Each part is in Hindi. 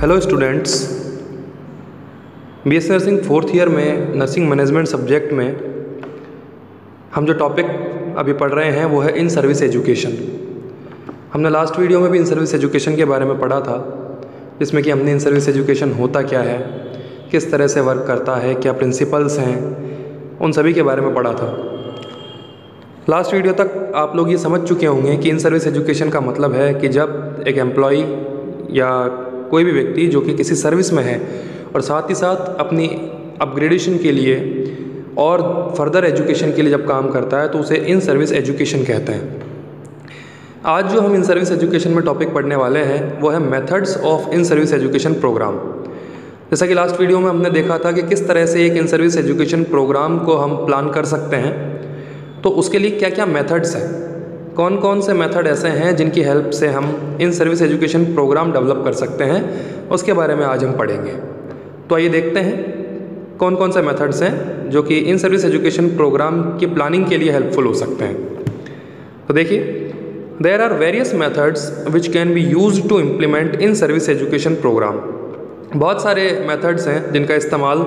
Hello students, BSc nursing fourth year में नर्सिंग मैनेजमेंट सब्जेक्ट में हम जो टॉपिक अभी पढ़ रहे हैं वो है इन सर्विस एजुकेशन। हमने लास्ट वीडियो में भी इन सर्विस एजुकेशन के बारे में पढ़ा था, जिसमें कि हमने इन सर्विस एजुकेशन होता क्या है, किस तरह से वर्क करता है, क्या प्रिंसिपल्स हैं, उन सभी के बारे में पढ़ा था। लास्ट वीडियो तक आप लोग ये समझ चुके होंगे कि इन सर्विस एजुकेशन का मतलब है कि जब एक एम्प्लॉई या कोई भी व्यक्ति जो कि किसी सर्विस में है और साथ ही साथ अपनी अपग्रेडेशन के लिए और फर्दर एजुकेशन के लिए जब काम करता है तो उसे इन सर्विस एजुकेशन कहते हैं। आज जो हम इन सर्विस एजुकेशन में टॉपिक पढ़ने वाले हैं वो है methods of in service education programme. जैसा कि लास्ट वीडियो में हमने देखा था कि किस तरह से एक इन सर्विस एजुकेशन प्रोग्राम को हम प्लान कर सकते हैं, तो उसके लिए क्या क्या मेथड्स हैं, कौन कौन से मेथड ऐसे हैं जिनकी हेल्प से हम in service education programme develop कर सकते हैं, उसके बारे में आज हम पढ़ेंगे। तो आइए देखते हैं कौन कौन से मेथड्स हैं जो कि इन सर्विस एजुकेशन प्रोग्राम की प्लानिंग के लिए हेल्पफुल हो सकते हैं। तो देखिए, there are various methods which can be used to implement in service education programme. बहुत सारे मेथड्स हैं जिनका इस्तेमाल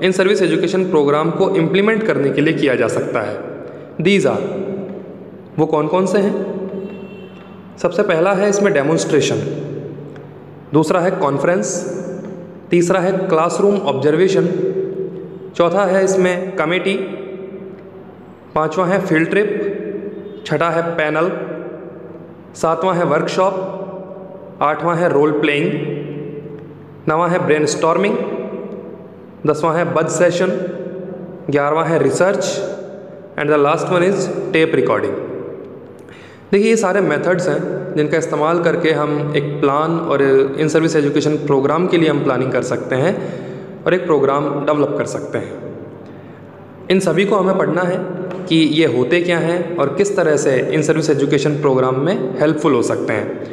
इन सर्विस एजुकेशन प्रोग्राम को इम्प्लीमेंट करने के लिए किया जा सकता है। दीज आर, वो कौन कौन से हैं? सबसे पहला है इसमें डेमोन्स्ट्रेशन, दूसरा है कॉन्फ्रेंस, तीसरा है क्लासरूम ऑब्जर्वेशन, चौथा है इसमें कमेटी, पांचवा है फील्ड ट्रिप, छठा है पैनल, सातवां है वर्कशॉप, आठवां है रोल प्लेइंग, नवां है ब्रेनस्टॉर्मिंग, दसवां है बज सेशन, 11वां है research and the last one is tape recording. देखिए, ये सारे मेथड्स हैं जिनका इस्तेमाल करके हम एक प्लान और इन सर्विस एजुकेशन प्रोग्राम के लिए हम प्लानिंग कर सकते हैं और एक प्रोग्राम डेवलप कर सकते हैं। इन सभी को हमें पढ़ना है कि ये होते क्या हैं और किस तरह से इन सर्विस एजुकेशन प्रोग्राम में हेल्पफुल हो सकते हैं।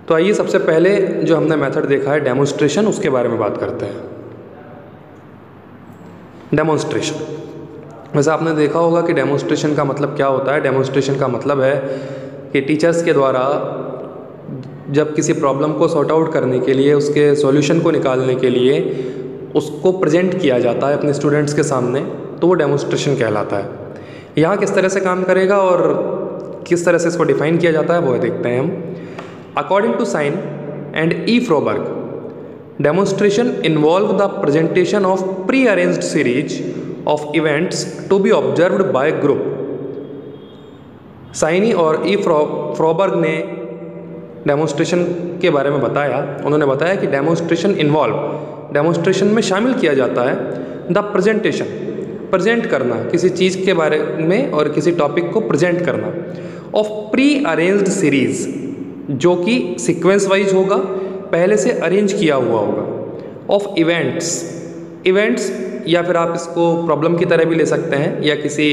तो आइए सबसे पहले जो हमने मेथड देखा है डेमोन्स्ट्रेशन, उसके बारे में बात करते हैं। डेमोन्स्ट्रेशन, वैसे आपने देखा होगा कि डेमोन्स्ट्रेशन का मतलब क्या होता है। डेमोन्स्ट्रेशन का मतलब है कि टीचर्स के द्वारा जब किसी प्रॉब्लम को सॉर्ट आउट करने के लिए, उसके सॉल्यूशन को निकालने के लिए उसको प्रेजेंट किया जाता है अपने स्टूडेंट्स के सामने, तो वो डेमोन्स्ट्रेशन कहलाता है। यहाँ किस तरह से काम करेगा और किस तरह से इसको डिफाइन किया जाता है वो देखते हैं हम। According to Saini and E Froberg, demonstration involve the presentation of pre arranged series of events to be observed by group। Saini और ई फ्रोबर्ग ने डेमोन्स्ट्रेशन के बारे में बताया। उन्होंने बताया कि डेमोन्स्ट्रेशन में शामिल किया जाता है द प्रेजेंटेशन, प्रेजेंट करना किसी चीज़ के बारे में और किसी टॉपिक को प्रेजेंट करना, ऑफ प्री अरेंज्ड सीरीज, जो कि सीक्वेंस वाइज होगा, पहले से अरेंज किया हुआ होगा, ऑफ इवेंट्स या फिर आप इसको प्रॉब्लम की तरह भी ले सकते हैं या किसी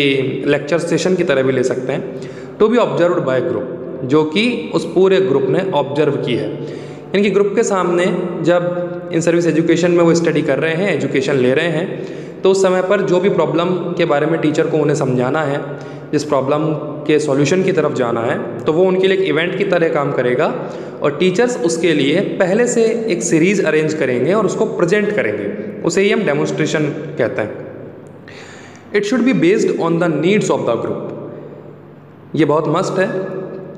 लेक्चर सेशन की तरह भी ले सकते हैं, to be observed by group, जो कि उस पूरे ग्रुप ने ऑब्जर्व की है। यानी कि ग्रुप के सामने जब इन सर्विस एजुकेशन में वो स्टडी कर रहे हैं, एजुकेशन ले रहे हैं, तो उस समय पर जो भी प्रॉब्लम के बारे में टीचर को उन्हें समझाना है, जिस प्रॉब्लम के सॉल्यूशन की तरफ जाना है, तो वो उनके लिए एक इवेंट की तरह काम करेगा और टीचर्स उसके लिए पहले से एक सीरीज़ अरेंज करेंगे और उसको प्रेजेंट करेंगे। उसे ही हम डेमोन्स्ट्रेशन कहते हैं। It should be based on the needs of the group. ये बहुत मस्ट है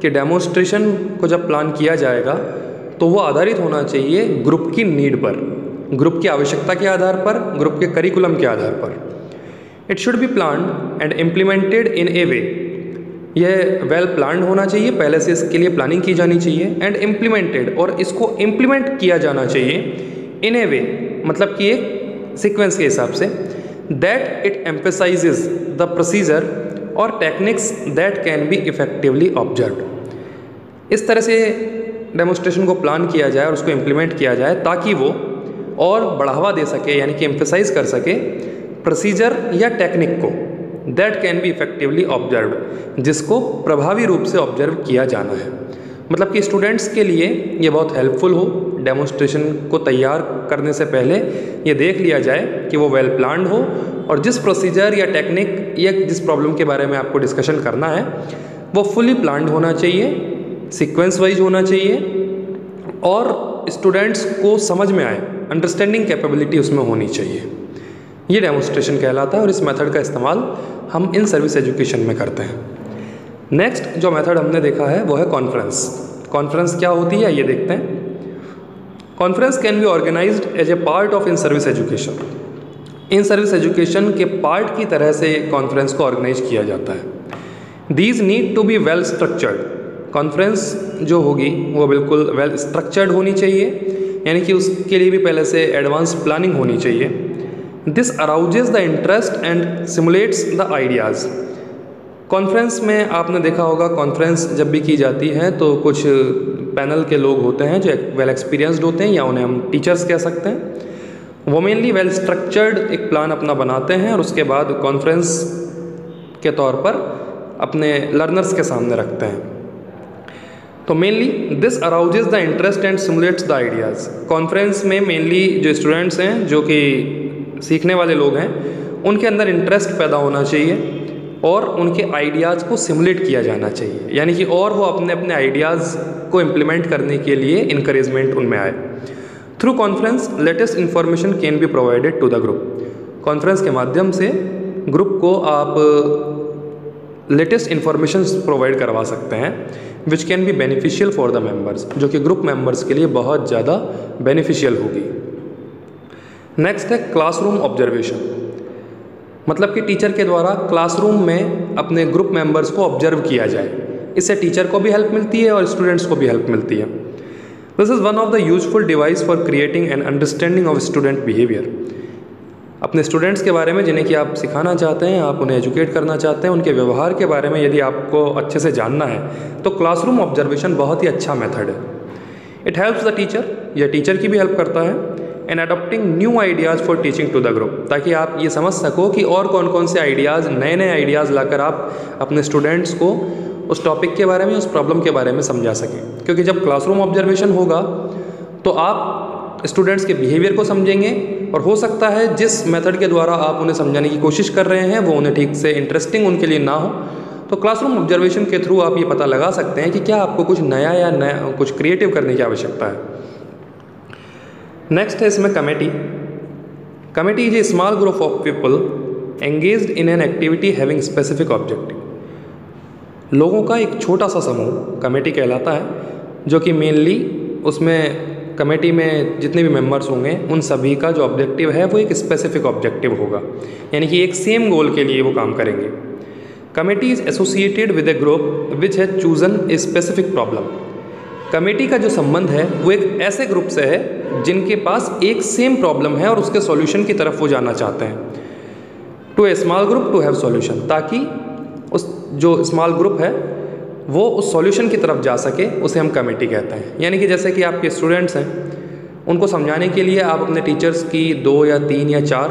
कि डेमोन्स्ट्रेशन को जब प्लान किया जाएगा तो वो आधारित होना चाहिए ग्रुप की नीड पर, ग्रुप की आवश्यकता के आधार पर, ग्रुप के करिकुलम के आधार पर। It should be planned and implemented in a way, यह वेल प्लान्ड होना चाहिए, पहले से इसके लिए प्लानिंग की जानी चाहिए, एंड इम्प्लीमेंटेड, और इसको इम्प्लीमेंट किया जाना चाहिए इन ए वे, मतलब कि एक सीक्वेंस के हिसाब से, that it emphasises the procedure और techniques that can be effectively observed. इस तरह से डेमोन्स्ट्रेशन को प्लान किया जाए और उसको इम्प्लीमेंट किया जाए ताकि वो और बढ़ावा दे सके, यानी कि एम्फेसाइज कर सके प्रोसीजर या टेक्निक को, that can be effectively observed, जिसको प्रभावी रूप से ऑब्जर्व किया जाना है। मतलब कि स्टूडेंट्स के लिए ये बहुत हेल्पफुल हो। डेमोन्स्ट्रेशन को तैयार करने से पहले ये देख लिया जाए कि वो वेल प्लान्ड हो और जिस प्रोसीजर या टेक्निक या जिस प्रॉब्लम के बारे में आपको डिस्कशन करना है वो फुली प्लान्ड होना चाहिए, सीक्वेंस वाइज होना चाहिए और और स्टूडेंट्स को समझ में आए, अंडरस्टैंडिंग कैपेबिलिटी उसमें होनी चाहिए। ये डेमोन्स्ट्रेशन कहलाता है और इस मेथड का इस्तेमाल हम इन सर्विस एजुकेशन में करते हैं। नेक्स्ट जो मेथड हमने देखा है वो है कॉन्फ्रेंस। कॉन्फ्रेंस क्या होती है ये देखते हैं। Conference can be organised as a part of in service education. In service education के पार्ट की तरह से कॉन्फ्रेंस को ऑर्गेनाइज किया जाता है। These need to be well structured. Conference जो होगी वो बिल्कुल वेल स्ट्रक्चर्ड होनी चाहिए, यानी कि उसके लिए भी पहले से एडवांस प्लानिंग होनी चाहिए। This arouses the interest and simulates the ideas. Conference में आपने देखा होगा, कॉन्फ्रेंस जब भी की जाती है तो कुछ पैनल के लोग होते हैं जो वेल एक्सपीरियंस्ड होते हैं, या उन्हें हम टीचर्स कह सकते हैं। वो मेनली वेल स्ट्रक्चर्ड एक प्लान अपना बनाते हैं और उसके बाद कॉन्फ्रेंस के तौर पर अपने लर्नर्स के सामने रखते हैं। तो mainly this arouses the interest and simulates the ideas. Conference में मेनली जो स्टूडेंट्स हैं, जो कि सीखने वाले लोग हैं, उनके अंदर इंटरेस्ट पैदा होना चाहिए और उनके आइडियाज़ को सिमुलेट किया जाना चाहिए, यानी कि और वो अपने अपने आइडियाज़ को इम्प्लीमेंट करने के लिए इंकरेजमेंट उनमें आए। Through conference latest information can be provided to the group. Conference के माध्यम से ग्रुप को आप लेटेस्ट इन्फॉर्मेशन प्रोवाइड करवा सकते हैं, विच can be beneficial for the members, जो कि ग्रुप मेंबर्स के लिए बहुत ज़्यादा बेनिफिशियल होगी। नेक्स्ट है क्लासरूम ऑब्जर्वेशन। मतलब कि टीचर के द्वारा क्लासरूम में अपने ग्रुप मेंबर्स को ऑब्जर्व किया जाए। इससे टीचर को भी हेल्प मिलती है और स्टूडेंट्स को भी हेल्प मिलती है। This is one of the useful device for creating an understanding of student behaviour. अपने स्टूडेंट्स के बारे में जिन्हें कि आप सिखाना चाहते हैं, आप उन्हें एजुकेट करना चाहते हैं, उनके व्यवहार के बारे में यदि आपको अच्छे से जानना है तो क्लासरूम ऑब्जर्वेशन बहुत ही अच्छा मेथड है। इट हेल्प्स द टीचर, यह टीचर की भी हेल्प करता है, and adopting new ideas for teaching to the group, ताकि आप ये समझ सको कि और कौन कौन से आइडियाज़, नए नए आइडियाज़ लाकर आप अपने स्टूडेंट्स को उस टॉपिक के बारे में, उस प्रॉब्लम के बारे में समझा सकें। क्योंकि जब क्लासरूम ऑब्जर्वेशन होगा तो आप स्टूडेंट्स के बिहेवियर को समझेंगे और हो सकता है जिस मेथड के द्वारा आप उन्हें समझाने की कोशिश कर रहे हैं वो उन्हें ठीक से इंटरेस्टिंग उनके लिए ना हो। तो क्लासरूम ऑब्जर्वेशन के थ्रू आप ये पता लगा सकते हैं कि क्या आपको कुछ नया या कुछ क्रिएटिव करने की आवश्यकता है। नेक्स्ट है इसमें committee. Committee is a small group of people engaged in an activity having specific objective. लोगों का एक छोटा सा समूह कमेटी कहलाता है, जो कि मेनली उसमें कमेटी में जितने भी मेंबर्स होंगे उन सभी का जो ऑब्जेक्टिव है वो एक स्पेसिफिक ऑब्जेक्टिव होगा, यानी कि एक सेम गोल के लिए वो काम करेंगे। Committee is associated with A group which has chosen A specific problem. Committee का जो संबंध है वो एक ऐसे ग्रुप से है जिनके पास एक सेम प्रॉब्लम है और उसके सॉल्यूशन की तरफ वो जाना चाहते हैं। To a small group to have solution, ताकि उस जो स्मॉल ग्रुप है वो उस सॉल्यूशन की तरफ जा सके, उसे हम कमेटी कहते हैं। यानी कि जैसे कि आपके स्टूडेंट्स हैं, उनको समझाने के लिए आप अपने टीचर्स की 2 या 3 या 4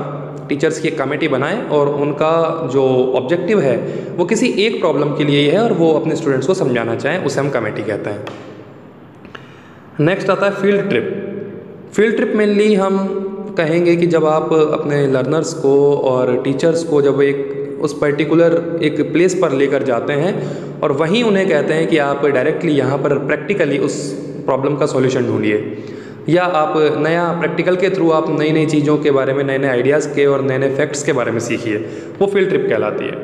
टीचर्स की एक कमेटी बनाएं और उनका जो ऑब्जेक्टिव है वो किसी एक प्रॉब्लम के लिए है और वो अपने स्टूडेंट्स को समझाना चाहें, उसे हम कमेटी कहते हैं। नेक्स्ट आता है field trip. Field trip mainly हम कहेंगे कि जब आप अपने लर्नर्स को और टीचर्स को जब उस पर्टिकुलर एक प्लेस पर लेकर जाते हैं और वहीं उन्हें कहते हैं कि आप डायरेक्टली यहाँ पर प्रैक्टिकली उस प्रॉब्लम का सॉल्यूशन ढूंढिए, या आप नया प्रैक्टिकल के थ्रू आप नई नई चीज़ों के बारे में, नए नए आइडियाज़ के और नए नए फैक्ट्स के बारे में सीखिए, वो फील्ड ट्रिप कहलाती है।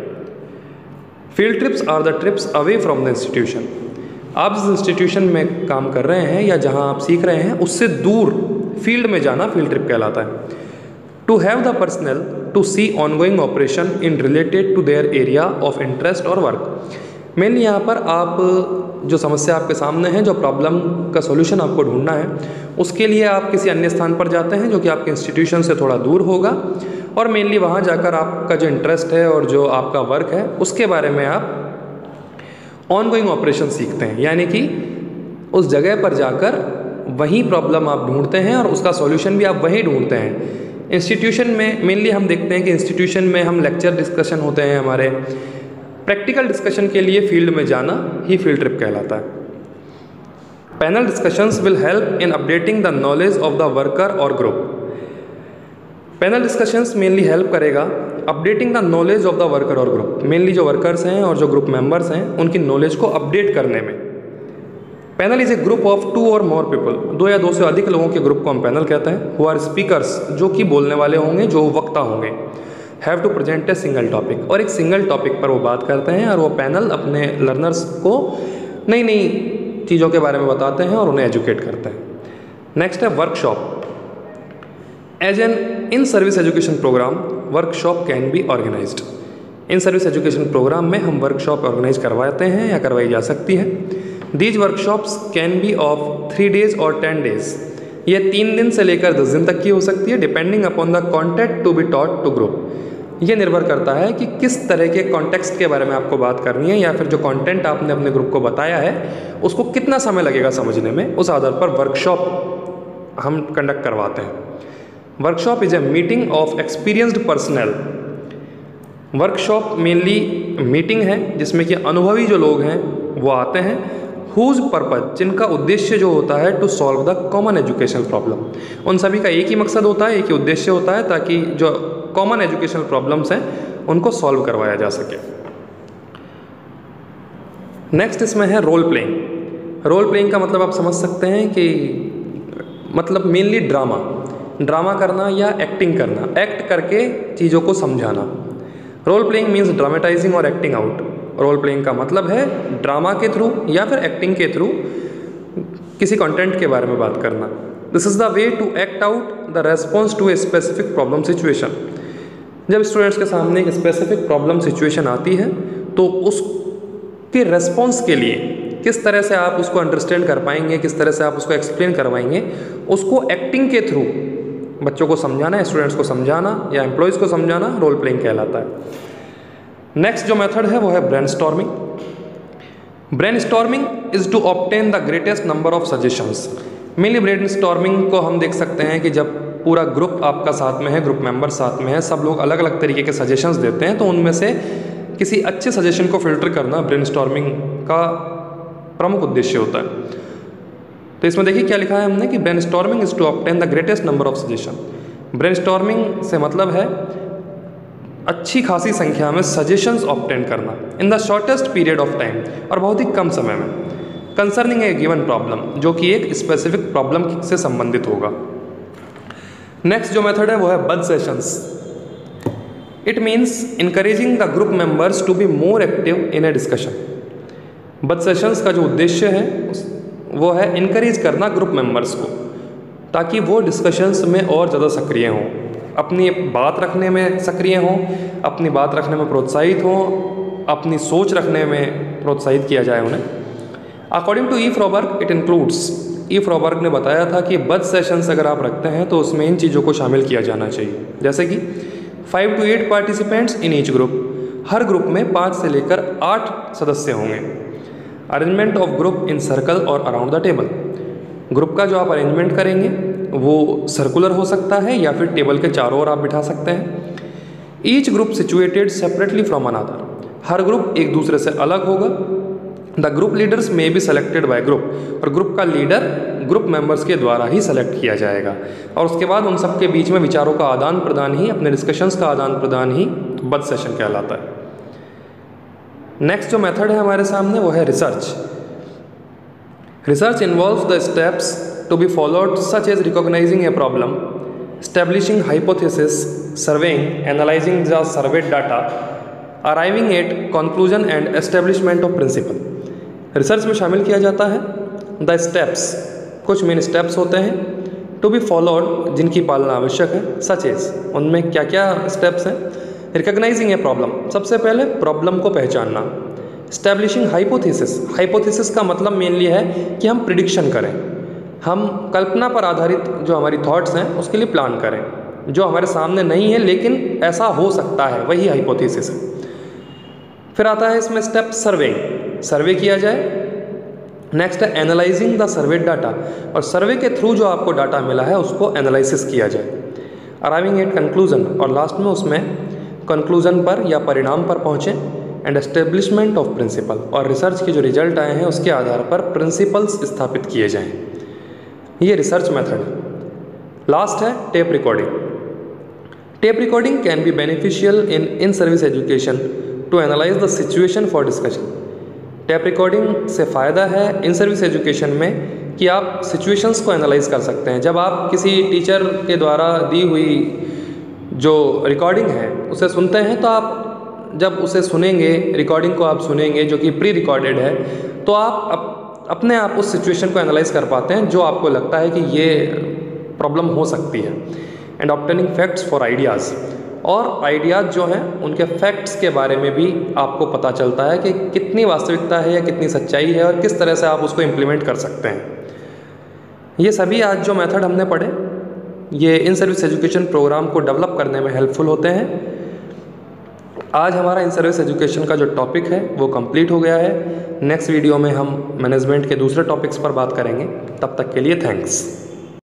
Field trips are the trips away from the institution. आप जिस इंस्टीट्यूशन में काम कर रहे हैं या जहाँ आप सीख रहे हैं उससे दूर फील्ड में जाना फील्ड ट्रिप कहलाता है। To have the personal to see ongoing operation in related to their area of interest और वर्क। मेनली यहाँ पर आप जो समस्या आपके सामने है, जो प्रॉब्लम का सॉल्यूशन आपको ढूंढना है, उसके लिए आप किसी अन्य स्थान पर जाते हैं जो कि आपके इंस्टीट्यूशन से थोड़ा दूर होगा, और मेनली वहाँ जाकर आपका जो इंटरेस्ट है और जो आपका वर्क है उसके बारे में आप ऑनगोइंग ऑपरेशन सीखते हैं। यानी कि उस जगह पर जाकर वही प्रॉब्लम आप ढूंढते हैं और उसका सॉल्यूशन भी आप वहीं ढूंढते हैं। इंस्टीट्यूशन में मेनली हम देखते हैं कि इंस्टीट्यूशन में हम लेक्चर डिस्कशन होते हैं हमारे, प्रैक्टिकल डिस्कशन के लिए फील्ड में जाना ही फील्ड ट्रिप कहलाता है। Panel discussions will help in updating the knowledge of the worker और group. Panel discussions mainly help करेगा updating the knowledge of the worker और ग्रुप। मेनली जो वर्कर्स हैं और जो ग्रुप मेंबर्स हैं उनकी नॉलेज को अपडेट करने में। Panel is a group of 2 और मोर पीपल, 2 या 2 से अधिक लोगों के ग्रुप को हम पैनल कहते हैं। हु आर स्पीकर्स, जो कि बोलने वाले होंगे, जो वक्ता होंगे। Have to present a single topic, और एक सिंगल टॉपिक पर वो बात करते हैं और वो पैनल अपने लर्नर्स को नई नई चीज़ों के बारे में बताते हैं और उन्हें एजुकेट करते हैं। नेक्स्ट है workshop. As an in service education programme workshop can be organised. In service education programme में हम वर्कशॉप ऑर्गेनाइज करवाते हैं या करवाई जा सकती है। These workshops can be of 3 days और 10 days। ये 3 दिन से लेकर 10 दिन तक की हो सकती है, depending upon the contact to be taught to group. ये निर्भर करता है कि किस तरह के कॉन्टेक्स्ट के बारे में आपको बात करनी है, या फिर जो कंटेंट आपने अपने ग्रुप को बताया है उसको कितना समय लगेगा समझने में, उस आधार पर वर्कशॉप हम कंडक्ट करवाते हैं। Workshop is a meeting of experienced personal. Workshop mainly meeting है जिसमें कि अनुभवी जो लोग हैं वो आते हैं। हुज पर्पज, जिनका उद्देश्य जो होता है to solve the common educational problem. उन सभी का एक ही मकसद होता है, एक ही उद्देश्य होता है, ताकि जो कॉमन एजुकेशनल प्रॉब्लम्स हैं उनको सॉल्व करवाया जा सके। नेक्स्ट इसमें है रोल प्लेइंग। रोल प्लेइंग का मतलब आप समझ सकते हैं कि मतलब मेनली ड्रामा करना या एक्टिंग करना, एक्ट करके चीज़ों को समझाना। रोल प्लेइंग मीन्स ड्रामेटाइजिंग और एक्टिंग आउट। रोल प्लेइंग का मतलब है ड्रामा के थ्रू या फिर एक्टिंग के थ्रू किसी कंटेंट के बारे में बात करना। This is the way to act out the response to a specific problem situation. जब स्टूडेंट्स के सामने एक स्पेसिफिक प्रॉब्लम सिचुएशन आती है तो उसके रेस्पॉन्स के लिए किस तरह से आप उसको अंडरस्टैंड कर पाएंगे, किस तरह से आप उसको एक्सप्लेन करवाएंगे, उसको एक्टिंग के थ्रू बच्चों को समझाना, स्टूडेंट्स को समझाना या एम्प्लॉयज़ को समझाना रोल प्लेइंग कहलाता है। नेक्स्ट जो मेथड है वो है brainstorming. Brainstorming is to obtain the greatest number of suggestions. Mainly brainstorming को हम देख सकते हैं कि जब पूरा ग्रुप आपका साथ में है, ग्रुप मेंबर साथ में है, सब लोग अलग अलग तरीके के सजेशंस देते हैं, तो उनमें से किसी अच्छे सजेशन को फिल्टर करना ब्रेनस्टॉर्मिंग का प्रमुख उद्देश्य होता है। तो इसमें देखिए क्या लिखा है हमने कि brainstorming is to obtain the greatest number of suggestion. Brainstorming से मतलब है अच्छी खासी संख्या में सजेशंस ऑब्टेन करना in the shortest period of time, और बहुत ही कम समय में, कंसर्निंग ए गिवन प्रॉब्लम, जो कि एक स्पेसिफिक प्रॉब्लम से संबंधित होगा। नेक्स्ट जो मेथड है वो है buzz sessions. It means encouraging the group members to be more active in a discussion. Buzz sessions का जो उद्देश्य है वो है इनकरेज करना ग्रुप मेंबर्स को, ताकि वो डिस्कशंस में और ज़्यादा सक्रिय हों, अपनी बात रखने में सक्रिय हों, अपनी बात रखने में प्रोत्साहित हों, अपनी सोच रखने में प्रोत्साहित किया जाए उन्हें। According to E Froberg it includes. E Froberg ने बताया था कि बज सेशंस अगर आप रखते हैं तो उसमें इन चीज़ों को शामिल किया जाना चाहिए, जैसे कि 5 to 8 participants in each group. Her group में 5 से लेकर 8 सदस्य होंगे। Arrangement of group in circle और अराउंड द टेबल। ग्रुप का जो आप अरेंजमेंट करेंगे वो सर्कुलर हो सकता है या फिर टेबल के चारों ओर आप बिठा सकते हैं। Each group situated separately from another. Her group एक दूसरे से अलग होगा। द ग्रुप लीडर्स में बी सेलेक्टेड बाय ग्रुप। और ग्रुप का लीडर ग्रुप मेंबर्स के द्वारा ही सेलेक्ट किया जाएगा, और उसके बाद उन सब के बीच में विचारों का आदान प्रदान ही, अपने डिस्कशंस का आदान प्रदान ही बज सेशन कहलाता है। नेक्स्ट जो मेथड है हमारे सामने वो है research. Research involves the steps to be followed such as recognising a problem, establishing hypothesis, surveying, analysing the surveyed data, arriving at conclusion and establishment of principle. Research में शामिल किया जाता है द स्टेप्स, कुछ मेन स्टेप्स होते हैं, टू बी फॉलोड, जिनकी पालना आवश्यक है, सच एज, उनमें क्या क्या स्टेप्स हैं। रिकॉग्नाइजिंग ए प्रॉब्लम, सबसे पहले प्रॉब्लम को पहचानना। एस्टेब्लिशिंग हाइपोथेसिस, हाइपोथेसिस का मतलब मेनली है कि हम प्रिडिक्शन करें, हम कल्पना पर आधारित जो हमारी थॉट्स हैं उसके लिए प्लान करें, जो हमारे सामने नहीं है लेकिन ऐसा हो सकता है, वही हाइपोथेसिस है। फिर आता है इसमें स्टेप सर्वेइंग, सर्वे किया जाए। नेक्स्ट है एनालाइजिंग द सर्वे डाटा, और सर्वे के थ्रू जो आपको डाटा मिला है उसको एनालिसिस किया जाए। अराइविंग एट कंक्लूजन, और लास्ट में उसमें कंक्लूजन पर या परिणाम पर पहुँचें। एंड एस्टेब्लिशमेंट ऑफ प्रिंसिपल, और रिसर्च के जो रिजल्ट आए हैं उसके आधार पर प्रिंसिपल्स स्थापित किए जाएं। ये रिसर्च मेथड है। लास्ट है tape recording. Tape recording can be beneficial in service education to analyse the situation for discussion. Tape recording से फ़ायदा है इन सर्विस एजुकेशन में कि आप सिचुएशंस को एनालाइज कर सकते हैं। जब आप किसी टीचर के द्वारा दी हुई जो रिकॉर्डिंग है उसे सुनते हैं, तो आप जब उसे सुनेंगे, रिकॉर्डिंग को आप सुनेंगे जो कि प्री रिकॉर्डेड है, तो आप अपने आप उस सिचुएशन को एनालाइज कर पाते हैं जो आपको लगता है कि ये प्रॉब्लम हो सकती है। And obtaining facts for ideas, और आइडियाज़ जो हैं उनके फैक्ट्स के बारे में भी आपको पता चलता है कि कितनी वास्तविकता है या कितनी सच्चाई है और किस तरह से आप उसको इम्प्लीमेंट कर सकते हैं। ये सभी आज जो मेथड हमने पढ़े, ये इन सर्विस एजुकेशन प्रोग्राम को डेवलप करने में हेल्पफुल होते हैं। आज हमारा इन सर्विस एजुकेशन का जो टॉपिक है वो कंप्लीट हो गया है। नेक्स्ट वीडियो में हम मैनेजमेंट के दूसरे टॉपिक्स पर बात करेंगे। तब तक के लिए थैंक्स।